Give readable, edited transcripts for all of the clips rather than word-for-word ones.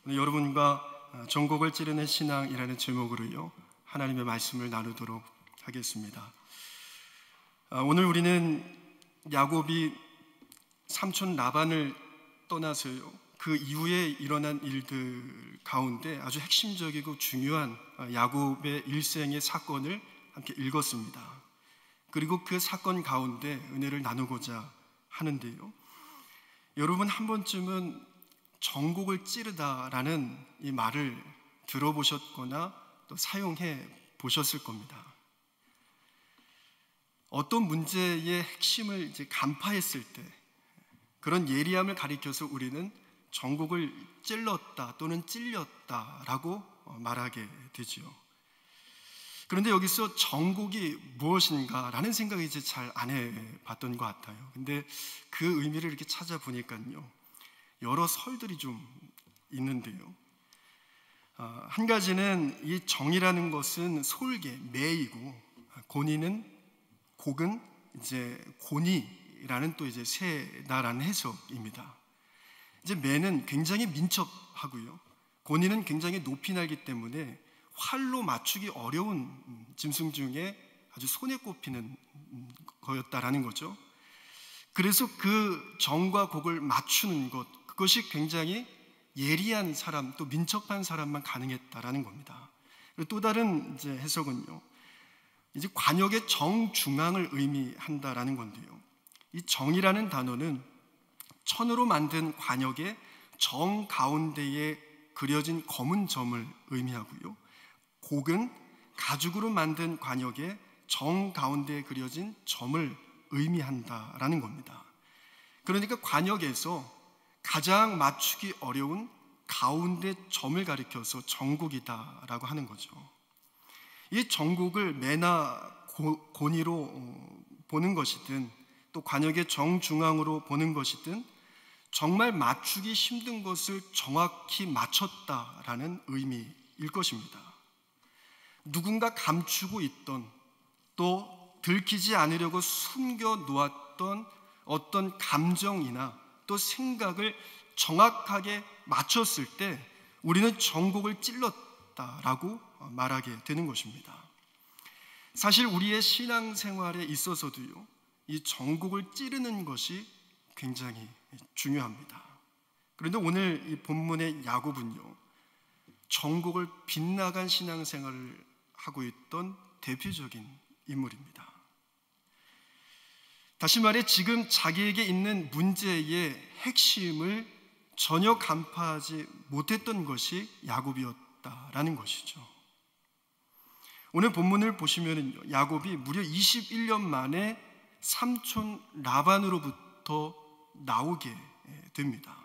오늘 여러분과 전곡을 찌르는 신앙이라는 제목으로요 하나님의 말씀을 나누도록 하겠습니다. 오늘 우리는 야곱이 삼촌 라반을 떠나서요 그 이후에 일어난 일들 가운데 아주 핵심적이고 중요한 야곱의 일생의 사건을 함께 읽었습니다. 그리고 그 사건 가운데 은혜를 나누고자 하는데요, 여러분 한 번쯤은 전곡을 찌르다라는 이 말을 들어보셨거나 또 사용해 보셨을 겁니다. 어떤 문제의 핵심을 이제 간파했을 때 그런 예리함을 가리켜서 우리는 전곡을 찔렀다 또는 찔렸다라고 말하게 되지요. 그런데 여기서 전곡이 무엇인가라는 생각이 이제 잘 안 해봤던 것 같아요. 근데 그 의미를 이렇게 찾아보니까요, 여러 설들이 좀 있는데요. 한 가지는 이 정이라는 것은 솔개, 매이고, 곡은 이제 고니라는 또 이제 새다라는 해석입니다. 이제 매는 굉장히 민첩하고요, 고니는 굉장히 높이 날기 때문에 활로 맞추기 어려운 짐승 중에 아주 손에 꼽히는 거였다라는 거죠. 그래서 그 정과 곡을 맞추는 것, 그것이 굉장히 예리한 사람, 또 민첩한 사람만 가능했다라는 겁니다. 그리고 또 다른 이제 해석은요, 이제 관역의 정중앙을 의미한다라는 건데요, 이 정이라는 단어는 천으로 만든 관역의 정 가운데에 그려진 검은 점을 의미하고요, 곡은 가죽으로 만든 관역의 정 가운데에 그려진 점을 의미한다라는 겁니다. 그러니까 관역에서 가장 맞추기 어려운 가운데 점을 가리켜서 정곡이다라고 하는 거죠. 이 정곡을 매나 고니로 보는 것이든 또 관역의 정중앙으로 보는 것이든 정말 맞추기 힘든 것을 정확히 맞췄다라는 의미일 것입니다. 누군가 감추고 있던, 또 들키지 않으려고 숨겨 놓았던 어떤 감정이나 또 생각을 정확하게 맞췄을 때 우리는 전곡을 찔렀다라고 말하게 되는 것입니다. 사실 우리의 신앙생활에 있어서도요, 이 전곡을 찌르는 것이 굉장히 중요합니다. 그런데 오늘 이 본문의 야곱은요, 전곡을 빗나간 신앙생활을 하고 있던 대표적인 인물입니다. 다시 말해 지금 자기에게 있는 문제의 핵심을 전혀 간파하지 못했던 것이 야곱이었다라는 것이죠. 오늘 본문을 보시면 야곱이 무려 21년 만에 삼촌 라반으로부터 나오게 됩니다.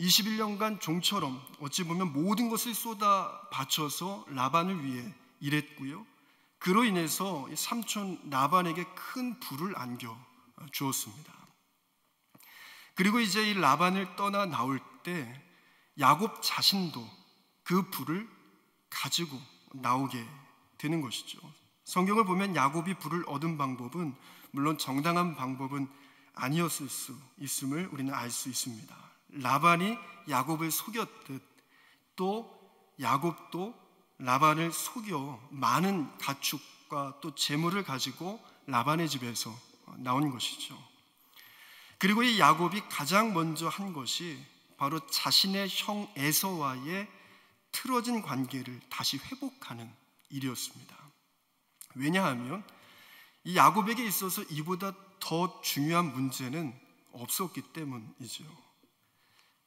21년간 종처럼 어찌 보면 모든 것을 쏟아 바쳐서 라반을 위해 일했고요, 그로 인해서 삼촌 라반에게 큰 부를 안겨 주었습니다. 그리고 이제 이 라반을 떠나 나올 때 야곱 자신도 그 부를 가지고 나오게 되는 것이죠. 성경을 보면 야곱이 부를 얻은 방법은 물론 정당한 방법은 아니었을 수 있음을 우리는 알 수 있습니다. 라반이 야곱을 속였듯 또 야곱도 라반을 속여 많은 가축과 또 재물을 가지고 라반의 집에서 나온 것이죠. 그리고 이 야곱이 가장 먼저 한 것이 바로 자신의 형 에서와의 틀어진 관계를 다시 회복하는 일이었습니다. 왜냐하면 이 야곱에게 있어서 이보다 더 중요한 문제는 없었기 때문이죠.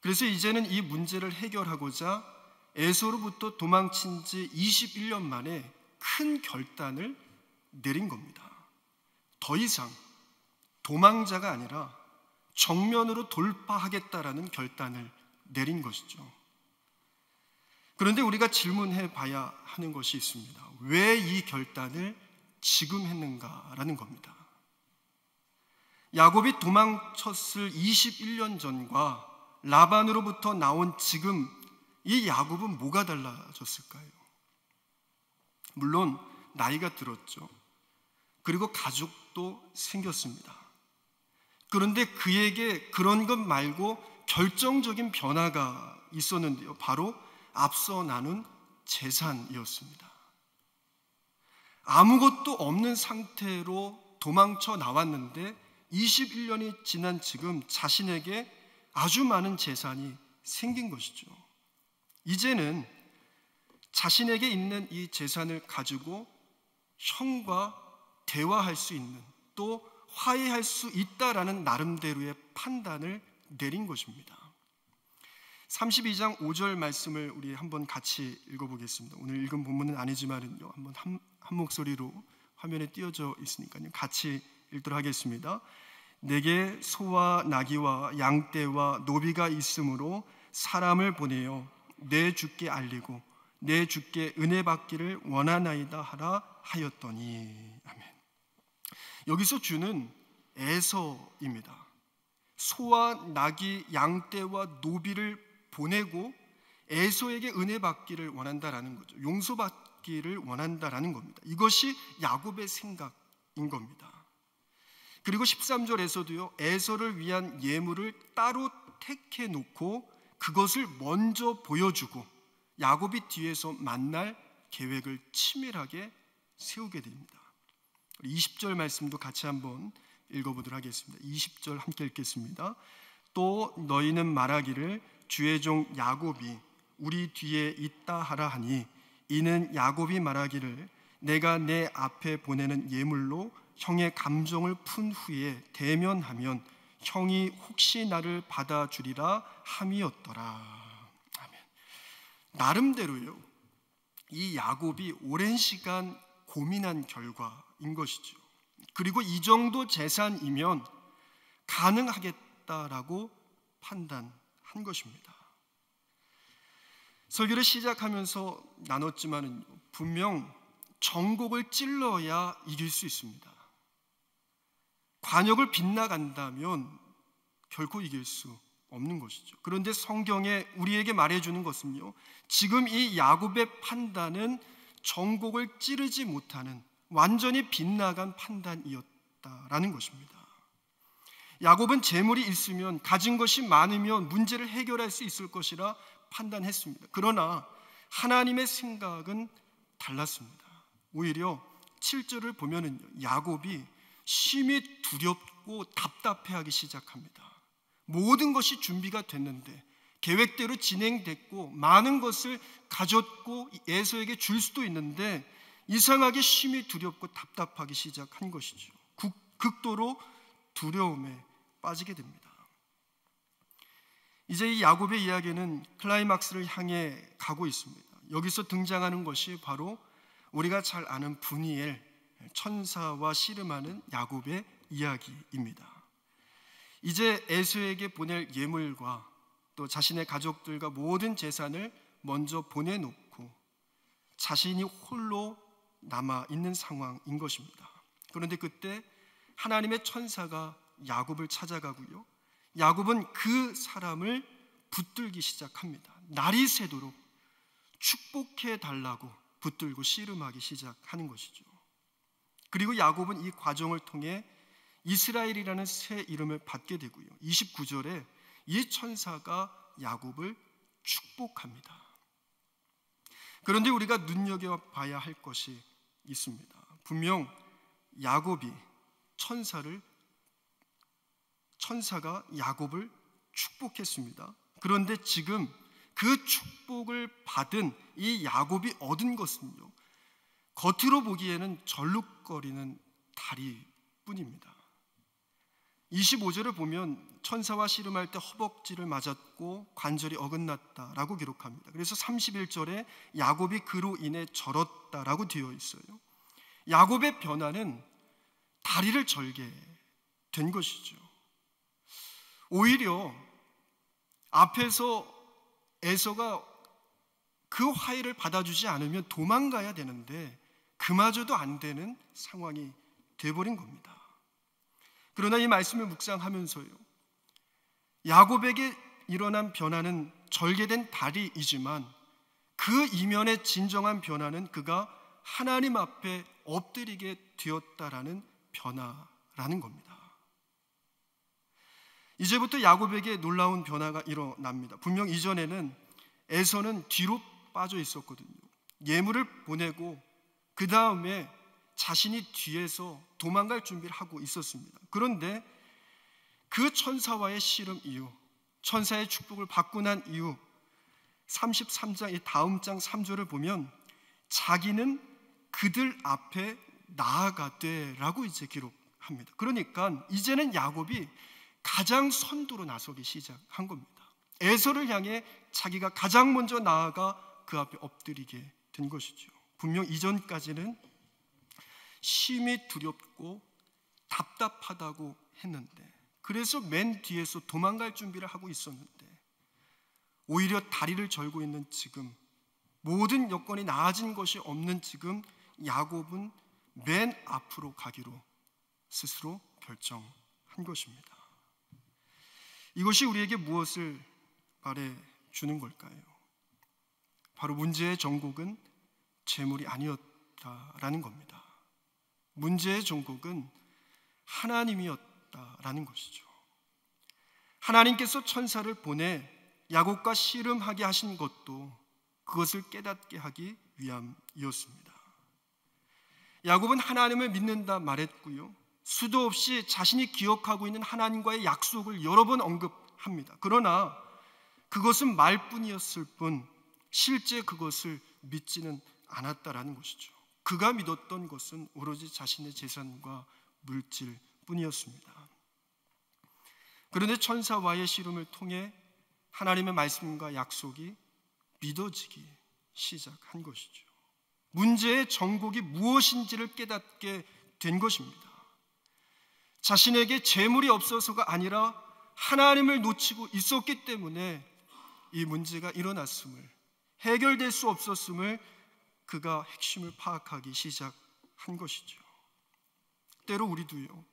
그래서 이제는 이 문제를 해결하고자 에서로부터 도망친 지 21년 만에 큰 결단을 내린 겁니다. 더 이상 도망자가 아니라 정면으로 돌파하겠다라는 결단을 내린 것이죠. 그런데 우리가 질문해 봐야 하는 것이 있습니다. 왜 이 결단을 지금 했는가라는 겁니다. 야곱이 도망쳤을 21년 전과 라반으로부터 나온 지금 이 야곱은 뭐가 달라졌을까요? 물론 나이가 들었죠. 그리고 가족도 생겼습니다. 그런데 그에게 그런 것 말고 결정적인 변화가 있었는데요. 바로 앞서 나눈 재산이었습니다. 아무것도 없는 상태로 도망쳐 나왔는데 21년이 지난 지금 자신에게 아주 많은 재산이 생긴 것이죠. 이제는 자신에게 있는 이 재산을 가지고 형과 대화할 수 있는, 또 화해할 수 있다라는 나름대로의 판단을 내린 것입니다. 32장 5절 말씀을 우리 한번 같이 읽어보겠습니다. 오늘 읽은 본문은 아니지만요, 한번 한 목소리로 화면에 띄어져 있으니까요, 같이 읽도록 하겠습니다. 내게 소와 나귀와 양떼와 노비가 있으므로 사람을 보내어 내 주께 알리고 내 주께 은혜 받기를 원하나이다 하라 하였더니. 아멘. 여기서 주는 에서입니다. 소와 나귀, 양떼와 노비를 보내고 에서에게 은혜 받기를 원한다라는 거죠. 용서받기를 원한다라는 겁니다. 이것이 야곱의 생각인 겁니다. 그리고 13절에서도요, 에서를 위한 예물을 따로 택해 놓고 그것을 먼저 보여주고 야곱이 뒤에서 만날 계획을 치밀하게 세우게 됩니다. 20절 말씀도 같이 한번 읽어보도록 하겠습니다. 20절 함께 읽겠습니다. 또 너희는 말하기를 주의 종 야곱이 우리 뒤에 있다 하라 하니, 이는 야곱이 말하기를 내가 내 앞에 보내는 예물로 형의 감정을 푼 후에 대면하면 형이 혹시 나를 받아주리라 함이었더라. 아멘. 나름대로요, 이 야곱이 오랜 시간 고민한 결과인 것이죠. 그리고 이 정도 재산이면 가능하겠다라고 판단한 것입니다. 설교를 시작하면서 나눴지만 분명 정곡을 찔러야 이길 수 있습니다. 관역을 빗나간다면 결코 이길 수 없는 것이죠. 그런데 성경에 우리에게 말해주는 것은요, 지금 이 야곱의 판단은 정곡을 찌르지 못하는 완전히 빗나간 판단이었다라는 것입니다. 야곱은 재물이 있으면, 가진 것이 많으면 문제를 해결할 수 있을 것이라 판단했습니다. 그러나 하나님의 생각은 달랐습니다. 오히려 7절을 보면은 야곱이 심히 두렵고 답답해하기 시작합니다. 모든 것이 준비가 됐는데, 계획대로 진행됐고 많은 것을 가졌고 에서에게 줄 수도 있는데 이상하게 심히 두렵고 답답하기 시작한 것이죠. 극도로 두려움에 빠지게 됩니다. 이제 이 야곱의 이야기는 클라이막스를 향해 가고 있습니다. 여기서 등장하는 것이 바로 우리가 잘 아는 분이엘, 천사와 씨름하는 야곱의 이야기입니다. 이제 에서에게 보낼 예물과 또 자신의 가족들과 모든 재산을 먼저 보내놓고 자신이 홀로 남아있는 상황인 것입니다. 그런데 그때 하나님의 천사가 야곱을 찾아가고요, 야곱은 그 사람을 붙들기 시작합니다. 날이 새도록 축복해 달라고 붙들고 씨름하기 시작하는 것이죠. 그리고 야곱은 이 과정을 통해 이스라엘이라는 새 이름을 받게 되고요, 29절에 이 천사가 야곱을 축복합니다. 그런데 우리가 눈여겨봐야 할 것이 있습니다. 분명 야곱이 천사가 야곱을 축복했습니다. 그런데 지금 그 축복을 받은 이 야곱이 얻은 것은요, 겉으로 보기에는 절룩거리는 다리뿐입니다. 25절을 보면 천사와 씨름할 때 허벅지를 맞았고 관절이 어긋났다라고 기록합니다. 그래서 31절에 야곱이 그로 인해 절었다라고 되어 있어요. 야곱의 변화는 다리를 절게 된 것이죠. 오히려 앞에서 에서가 그 화해를 받아주지 않으면 도망가야 되는데 그마저도 안 되는 상황이 되어버린 겁니다. 그러나 이 말씀을 묵상하면서요, 야곱에게 일어난 변화는 절개된 다리이지만 그 이면의 진정한 변화는 그가 하나님 앞에 엎드리게 되었다라는 변화라는 겁니다. 이제부터 야곱에게 놀라운 변화가 일어납니다. 분명 이전에는 에서는 뒤로 빠져 있었거든요. 예물을 보내고 그 다음에 자신이 뒤에서 도망갈 준비를 하고 있었습니다. 그런데 그 천사와의 씨름 이후, 천사의 축복을 받고 난 이후 33장 이 다음 장 3절을 보면 자기는 그들 앞에 나아가되라고 이제 기록합니다. 그러니까 이제는 야곱이 가장 선두로 나서기 시작한 겁니다. 에서를 향해 자기가 가장 먼저 나아가 그 앞에 엎드리게 된 것이죠. 분명 이전까지는 심히 두렵고 답답하다고 했는데, 그래서 맨 뒤에서 도망갈 준비를 하고 있었는데, 오히려 다리를 절고 있는 지금, 모든 여건이 나아진 것이 없는 지금 야곱은 맨 앞으로 가기로 스스로 결정한 것입니다. 이것이 우리에게 무엇을 말해주는 걸까요? 바로 문제의 전곡은 재물이 아니었다라는 겁니다. 문제의 전곡은 하나님이었다라는 것이죠. 하나님께서 천사를 보내 야곱과 씨름하게 하신 것도 그것을 깨닫게 하기 위함이었습니다. 야곱은 하나님을 믿는다 말했고요, 수도 없이 자신이 기억하고 있는 하나님과의 약속을 여러 번 언급합니다. 그러나 그것은 말뿐이었을 뿐 실제 그것을 믿지는 않았다라는 것이죠. 그가 믿었던 것은 오로지 자신의 재산과 물질 뿐이었습니다. 그런데 천사와의 씨름을 통해 하나님의 말씀과 약속이 믿어지기 시작한 것이죠. 문제의 정곡이 무엇인지를 깨닫게 된 것입니다. 자신에게 재물이 없어서가 아니라 하나님을 놓치고 있었기 때문에 이 문제가 일어났음을, 해결될 수 없었음을 그가 핵심을 파악하기 시작한 것이죠. 때로 우리도요,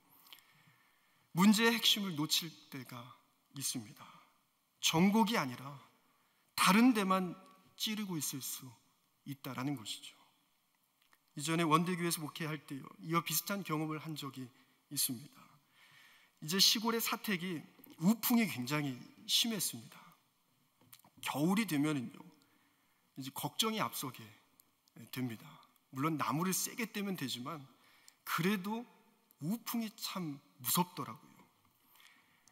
문제의 핵심을 놓칠 때가 있습니다. 정곡이 아니라 다른 데만 찌르고 있을 수 있다라는 것이죠. 이전에 원대교회에서 목회할 때요, 이와 비슷한 경험을 한 적이 있습니다. 이제 시골의 사택이 우풍이 굉장히 심했습니다. 겨울이 되면은요, 이제 걱정이 앞서게 됩니다. 물론 나무를 세게 떼면 되지만 그래도 우풍이 참 무섭더라고요.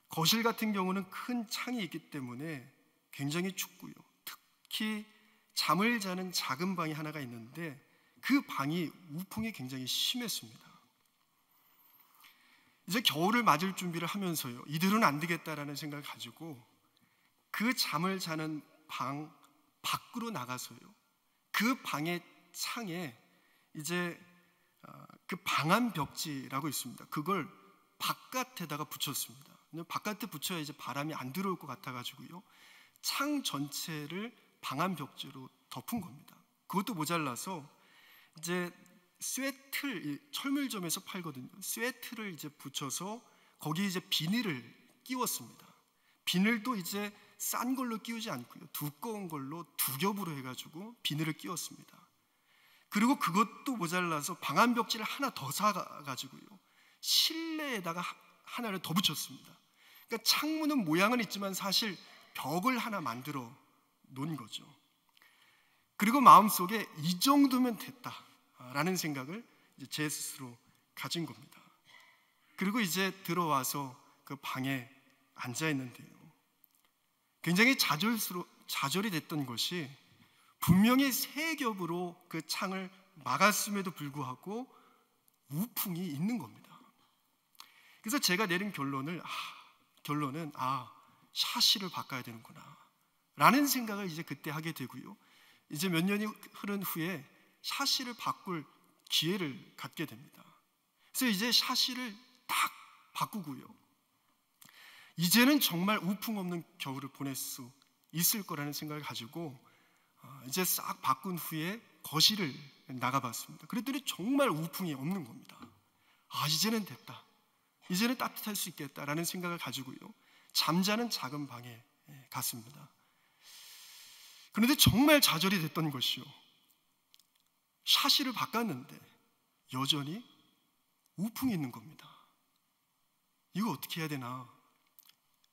거실 같은 경우는 큰 창이 있기 때문에 굉장히 춥고요. 특히 잠을 자는 작은 방이 하나가 있는데 그 방이 우풍이 굉장히 심했습니다. 이제 겨울을 맞을 준비를 하면서요, 이대로는 안 되겠다라는 생각을 가지고 그 잠을 자는 방 밖으로 나가서요, 그 방의 창에 이제 그 방한 벽지라고 있습니다. 그걸 바깥에다가 붙였습니다. 바깥에 붙여야 이제 바람이 안 들어올 것 같아가지고요, 창 전체를 방한 벽지로 덮은 겁니다. 그것도 모자라서 이제 쇠틀, 철물점에서 팔거든요. 쇠틀을 이제 붙여서 거기에 이제 비닐을 끼웠습니다. 비닐도 이제 싼 걸로 끼우지 않고요, 두꺼운 걸로 두 겹으로 해가지고 비닐을 끼웠습니다. 그리고 그것도 모자라서 방한 벽지를 하나 더 사가지고요, 실내에다가 하나를 더 붙였습니다. 그러니까 창문은 모양은 있지만 사실 벽을 하나 만들어 놓은 거죠. 그리고 마음속에 이 정도면 됐다라는 생각을 이제 제 스스로 가진 겁니다. 그리고 이제 들어와서 그 방에 앉아 있는데요, 굉장히 좌절이 됐던 것이 분명히 세 겹으로 그 창을 막았음에도 불구하고 우풍이 있는 겁니다. 그래서 제가 내린 결론은 샤시를 바꿔야 되는구나 라는 생각을 이제 그때 하게 되고요, 이제 몇 년이 흐른 후에 샤시를 바꿀 기회를 갖게 됩니다. 그래서 이제 샤시를 딱 바꾸고요, 이제는 정말 우풍 없는 겨울을 보낼 수 있을 거라는 생각을 가지고 이제 싹 바꾼 후에 거실을 나가봤습니다. 그랬더니 정말 우풍이 없는 겁니다. 이제는 됐다, 이제는 따뜻할 수 있겠다라는 생각을 가지고요, 잠자는 작은 방에 갔습니다. 그런데 정말 좌절이 됐던 것이요, 샤시를 바꿨는데 여전히 우풍이 있는 겁니다. 이거 어떻게 해야 되나,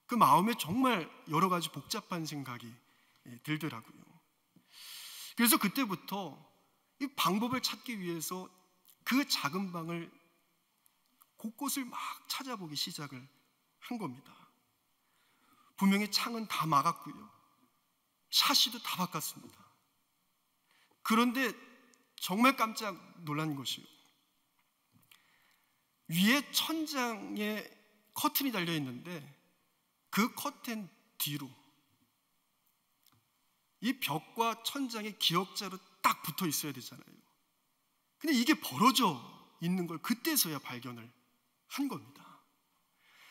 그 마음에 정말 여러 가지 복잡한 생각이 들더라고요. 그래서 그때부터 이 방법을 찾기 위해서 그 작은 방을 곳곳을 막 찾아보기 시작을 한 겁니다. 분명히 창은 다 막았고요, 샤시도 다 바꿨습니다. 그런데 정말 깜짝 놀란 것이요, 위에 천장에 커튼이 달려 있는데 그 커튼 뒤로 이 벽과 천장에 기역자로 딱 붙어 있어야 되잖아요. 근데 이게 벌어져 있는 걸 그때서야 발견을 한 겁니다.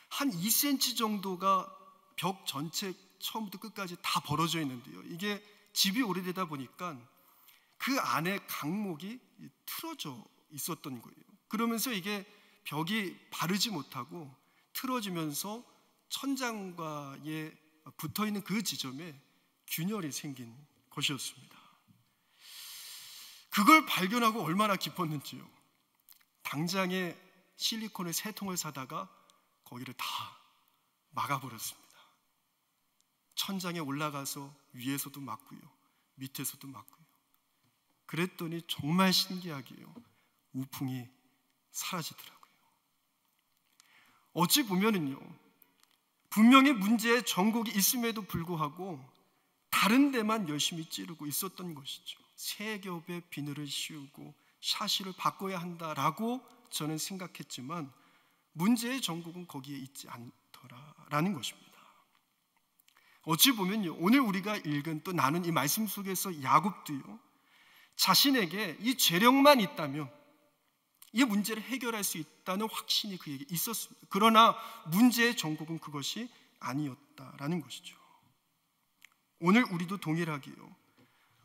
한 2cm 정도가 벽 전체 처음부터 끝까지 다 벌어져 있는데요, 이게 집이 오래되다 보니까 그 안에 강목이 틀어져 있었던 거예요. 그러면서 이게 벽이 바르지 못하고 틀어지면서 천장과에 붙어있는 그 지점에 균열이 생긴 것이었습니다. 그걸 발견하고 얼마나 기뻤는지요. 당장에 실리콘을 3통을 사다가 거기를 다 막아버렸습니다. 천장에 올라가서 위에서도 막고요, 밑에서도 막고요. 그랬더니 정말 신기하게요, 우풍이 사라지더라고요. 어찌 보면은요, 분명히 문제의 전곡이 있음에도 불구하고 다른 데만 열심히 찌르고 있었던 것이죠. 3겹의 비늘을 씌우고 샤시를 바꿔야 한다라고 저는 생각했지만 문제의 전곡은 거기에 있지 않더라라는 것입니다. 어찌 보면요, 오늘 우리가 읽은 또 나눈 이 말씀 속에서 야곱도요, 자신에게 이 재력만 있다면 이 문제를 해결할 수 있다는 확신이 그에게 있었습니다. 그러나 문제의 전곡은 그것이 아니었다라는 것이죠. 오늘 우리도 동일하게요,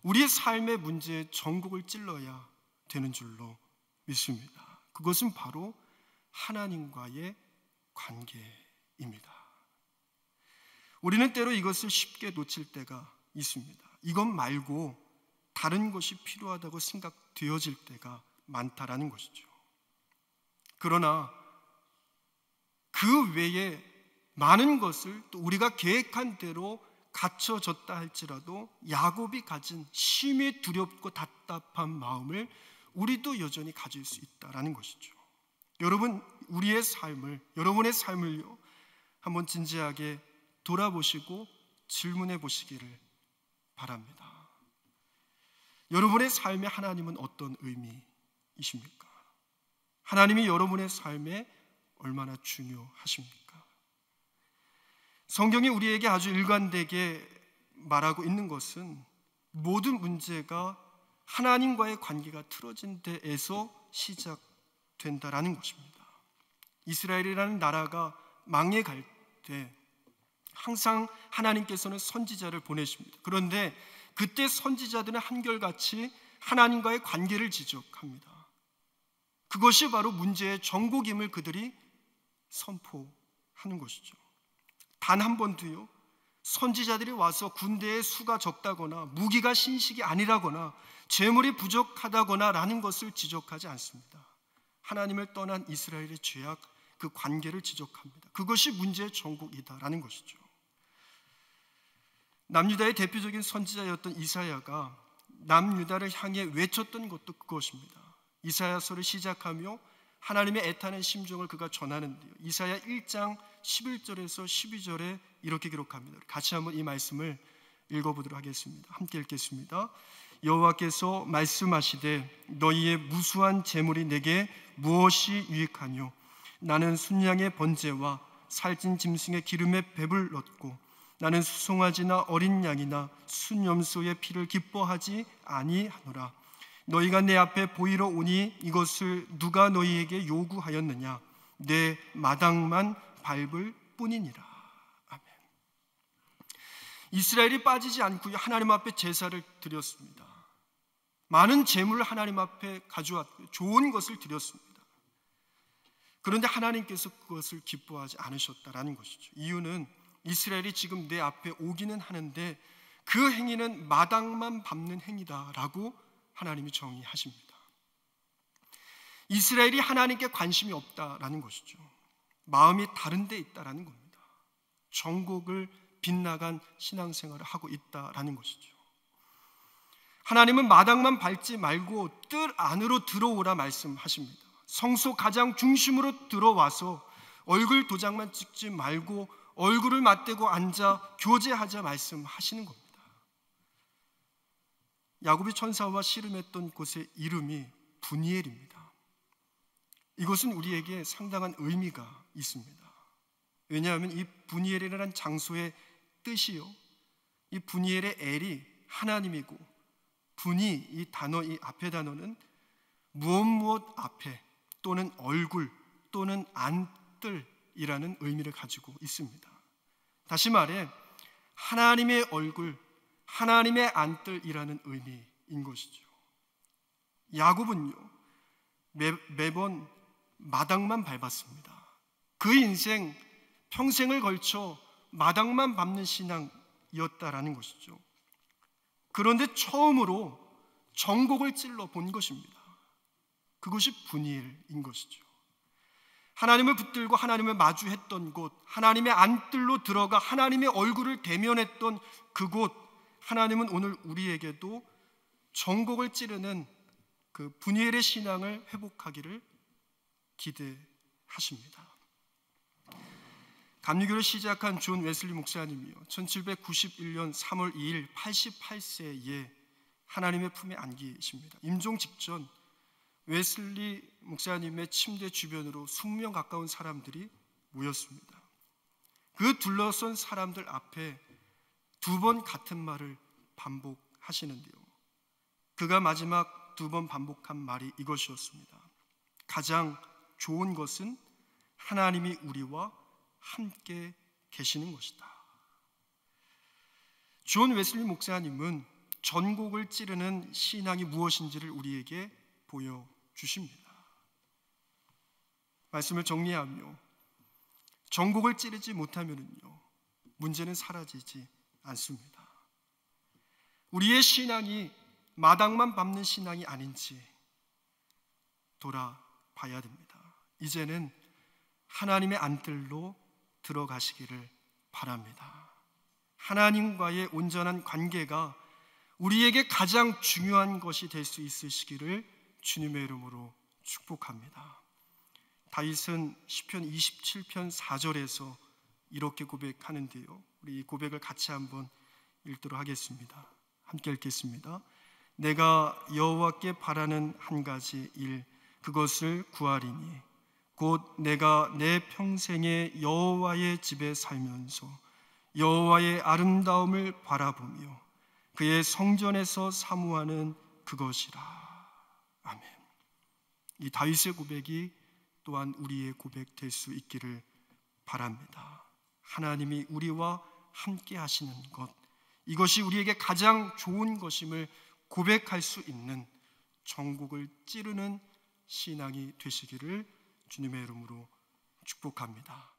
우리의 삶의 문제의 전곡을 찔러야 되는 줄로 믿습니다. 그것은 바로 하나님과의 관계입니다. 우리는 때로 이것을 쉽게 놓칠 때가 있습니다. 이것 말고 다른 것이 필요하다고 생각되어질 때가 많다라는 것이죠. 그러나 그 외에 많은 것을 또 우리가 계획한 대로 갖춰졌다 할지라도 야곱이 가진 심히 두렵고 답답한 마음을 우리도 여전히 가질 수 있다라는 것이죠. 여러분, 우리의 삶을, 여러분의 삶을요, 한번 진지하게 돌아보시고 질문해 보시기를 바랍니다. 여러분의 삶에 하나님은 어떤 의미이십니까? 하나님이 여러분의 삶에 얼마나 중요하십니까? 성경이 우리에게 아주 일관되게 말하고 있는 것은 모든 문제가 하나님과의 관계가 틀어진 데에서 시작된다라는 것입니다. 이스라엘이라는 나라가 망해 갈 때 항상 하나님께서는 선지자를 보내십니다. 그런데 그때 선지자들은 한결같이 하나님과의 관계를 지적합니다. 그것이 바로 문제의 전곡임을 그들이 선포하는 것이죠. 단 한 번도요, 선지자들이 와서 군대의 수가 적다거나 무기가 신식이 아니라거나 재물이 부족하다거나 라는 것을 지적하지 않습니다. 하나님을 떠난 이스라엘의 죄악, 그 관계를 지적합니다. 그것이 문제의 전곡이다라는 것이죠. 남유다의 대표적인 선지자였던 이사야가 남유다를 향해 외쳤던 것도 그것입니다. 이사야서를 시작하며 하나님의 애타는 심정을 그가 전하는데요, 이사야 1장 11절에서 12절에 이렇게 기록합니다. 같이 한번 이 말씀을 읽어보도록 하겠습니다. 함께 읽겠습니다. 여호와께서 말씀하시되 너희의 무수한 재물이 내게 무엇이 유익하뇨? 나는 순양의 번제와 살찐 짐승의 기름에 배불 넣고 나는 수송아지나 어린 양이나 순염소의 피를 기뻐하지 아니하노라. 너희가 내 앞에 보이러 오니 이것을 누가 너희에게 요구하였느냐? 내 마당만 밟을 뿐이니라. 아멘. 이스라엘이 빠지지 않고 하나님 앞에 제사를 드렸습니다. 많은 재물을 하나님 앞에 가져왔고요, 좋은 것을 드렸습니다. 그런데 하나님께서 그것을 기뻐하지 않으셨다라는 것이죠. 이유는 이스라엘이 지금 내 앞에 오기는 하는데 그 행위는 마당만 밟는 행위다라고 하나님이 정의하십니다. 이스라엘이 하나님께 관심이 없다라는 것이죠. 마음이 다른 데 있다라는 겁니다. 전곡을 빗나간 신앙생활을 하고 있다라는 것이죠. 하나님은 마당만 밟지 말고 뜰 안으로 들어오라 말씀하십니다. 성소 가장 중심으로 들어와서 얼굴 도장만 찍지 말고 얼굴을 맞대고 앉아 교제하자 말씀하시는 겁니다. 야곱이 천사와 씨름했던 곳의 이름이 분이엘입니다. 이곳은 우리에게 상당한 의미가 있습니다. 왜냐하면 이 분이엘이라는 장소의 뜻이요, 이 분이엘의 엘이 하나님이고, 분이 이 단어, 이 앞에 단어는 무엇 앞에 또는 얼굴 또는 안뜰이라는 의미를 가지고 있습니다. 다시 말해 하나님의 얼굴, 하나님의 안뜰이라는 의미인 것이죠. 야곱은요, 매번 마당만 밟았습니다. 그 인생 평생을 걸쳐 마당만 밟는 신앙이었다라는 것이죠. 그런데 처음으로 정곡을 찔러 본 것입니다. 그것이 분이엘인 것이죠. 하나님을 붙들고 하나님을 마주했던 곳, 하나님의 안뜰로 들어가 하나님의 얼굴을 대면했던 그곳, 하나님은 오늘 우리에게도 정곡을 찌르는 그 분이엘의 신앙을 회복하기를 기대하십니다. 감리교를 시작한 존 웨슬리 목사님이요, 1791년 3월 2일 88세에 하나님의 품에 안기 계십니다. 임종 직전 웨슬리 목사님의 침대 주변으로 20명 가까운 사람들이 모였습니다. 그 둘러선 사람들 앞에 2번 같은 말을 반복하시는데요, 그가 마지막 2번 반복한 말이 이것이었습니다. 가장 좋은 것은 하나님이 우리와 함께 계시는 것이다. 존 웨슬리 목사님은 전곡을 찌르는 신앙이 무엇인지를 우리에게 보여주십니다. 말씀을 정리하며 전곡을 찌르지 못하면요, 문제는 사라지지 않습니다. 우리의 신앙이 마당만 밟는 신앙이 아닌지 돌아봐야 됩니다. 이제는 하나님의 안뜰로 들어가시기를 바랍니다. 하나님과의 온전한 관계가 우리에게 가장 중요한 것이 될 수 있으시기를 주님의 이름으로 축복합니다. 다윗은 시편 27편 4절에서 이렇게 고백하는데요, 우리 이 고백을 같이 한번 읽도록 하겠습니다. 함께 읽겠습니다. 내가 여호와께 바라는 한 가지 일, 그것을 구하리니 곧 내가 내 평생에 여호와의 집에 살면서 여호와의 아름다움을 바라보며 그의 성전에서 사모하는 그것이라. 아멘. 이 다윗의 고백이 또한 우리의 고백 될 수 있기를 바랍니다. 하나님이 우리와 함께 하시는 것, 이것이 우리에게 가장 좋은 것임을 고백할 수 있는 전곡을 찌르는 신앙이 되시기를 주님의 이름으로 축복합니다.